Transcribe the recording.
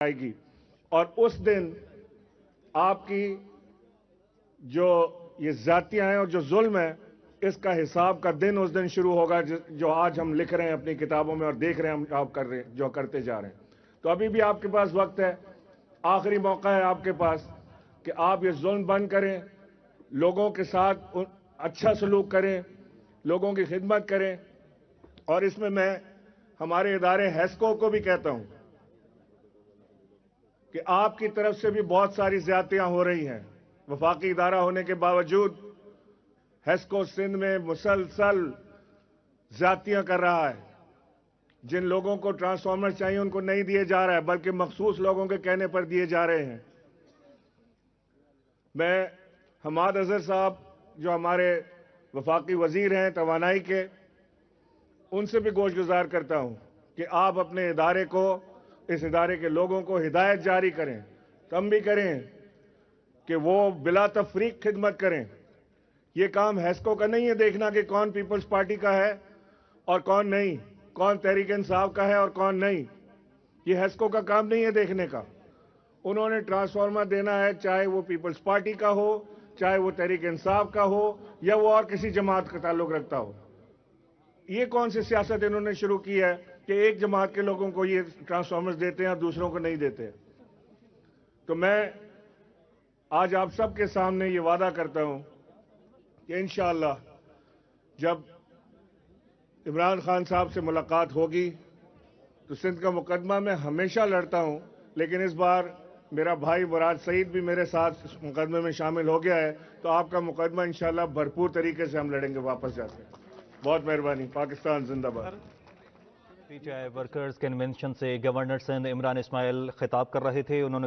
آئے گی اور اس دن آپ کی جو یہ زیادتیاں ہیں اور جو ظلم ہے اس کا حساب کا دن اس دن شروع ہوگا جو آج ہم لکھ رہے ہیں اپنی کتابوں میں اور دیکھ رہے ہیں ہم آپ کر رہے ہیں جو کرتے جا رہے ہیں. تو ابھی بھی آپ کے پاس وقت ہے, آخری موقع ہے آپ کے پاس کہ آپ یہ ظلم بند کریں, لوگوں کے ساتھ اچھا سلوک کریں, لوگوں کی خدمت کریں. اور اس میں ہمارے ادارے ہیسکو کو بھی کہتا ہوں کہ آپ کی طرف سے بھی بہت ساری زیادتیاں ہو رہی ہیں. وفاقی ادارہ ہونے کے باوجود ہیسکو سندھ میں مسلسل زیادتیاں کر رہا ہے. جن لوگوں کو ٹرانسفارمر چاہیے ان کو نہیں دیے جا رہا ہے بلکہ مخصوص لوگوں کے کہنے پر دیے جا رہے ہیں. میں حماد اظہر صاحب جو ہمارے وفاقی وزیر ہیں توانائی کے, ان سے بھی گوش گزار کرتا ہوں کہ آپ اپنے ادارے کو, اس ادارے کے لوگوں کو ہدایت جاری کریں, کم بھی کریں کہ وہ بلا تفریق خدمت کریں. یہ کام ہیسکو کا نہیں ہے دیکھنا کہ کون پیپلز پارٹی کا ہے اور کون نہیں, کون تحریک انصاف کا ہے اور کون نہیں. یہ ہیسکو کا کام نہیں ہے دیکھنے کا. انہوں نے ٹرانسفارمر دینا ہے چاہے وہ پیپلز پارٹی کا ہو, چاہے وہ تحریک انصاف کا ہو یا وہ اور کسی جماعت کا تعلق رکھتا ہو. یہ کون سی سیاست انہوں نے شروع کی ہے کہ ایک جماعت کے لوگوں کو یہ ٹرانسفارمرز دیتے ہیں اور دوسروں کو نہیں دیتے. تو میں آج آپ سب کے سامنے یہ وعدہ کرتا ہوں کہ انشاءاللہ جب عمران خان صاحب سے ملاقات ہوگی تو سندھ کا مقدمہ میں ہمیشہ لڑتا ہوں, لیکن اس بار میرا بھائی مراد سعید بھی میرے ساتھ اس مقدمے میں شامل ہو گیا ہے, تو آپ کا مقدمہ انشاءاللہ بھرپور طریقے سے ہم لڑیں گے واپس جا کے. بہت مہربانی. پاکستان زندہ باد. P T I workers convention سے گورنر سندھ عمران اسماعیل خطاب کر رہے تھے. انہوں نے کہا